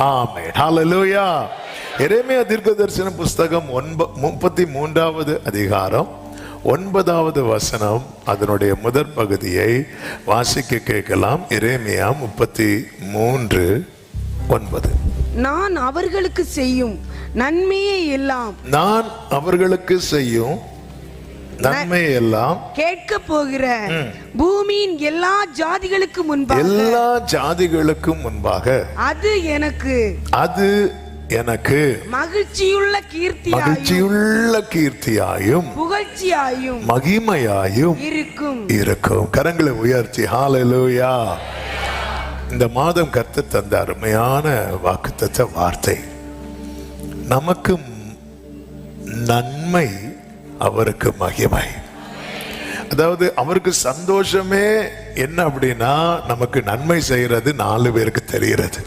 ஆமென். ஹல்லேலூயா. எரேமியா தீர்க்கதரிசன புஸ்தகம் 33வது அதிகாரம் 9வது வசனம், அதனுடைய முதற் பகுதியை வாசிக்க கேட்கலாம். எரேமியா 33:9. நான் அவர்களுக்கு செய்யும் நன்மையை எல்லாம் நன்மை எல்லாம் கேட்க போகிற பூமியின் எல்லா ஜாதிகளுக்கும் முன்பாக அது எனக்கு மகிழ்ச்சியுள்ள கீர்த்தியாயும் புகழ்ச்சியாயும் மகிமையாயும் இருக்கும். கரங்களை உயர்த்தி ஹல்லேலூயா. இந்த மாதம் கர்த்தர் தந்த அருமையான வாக்குத்தத்த வார்த்தை, நமக்கு நன்மை, அவருக்கு மகிமை. அதாவது அவருக்கு சந்தோஷமே என்ன அப்படின்னா, நமக்கு நன்மை செய்யறது 4 பேருக்கு தெரிகிறது.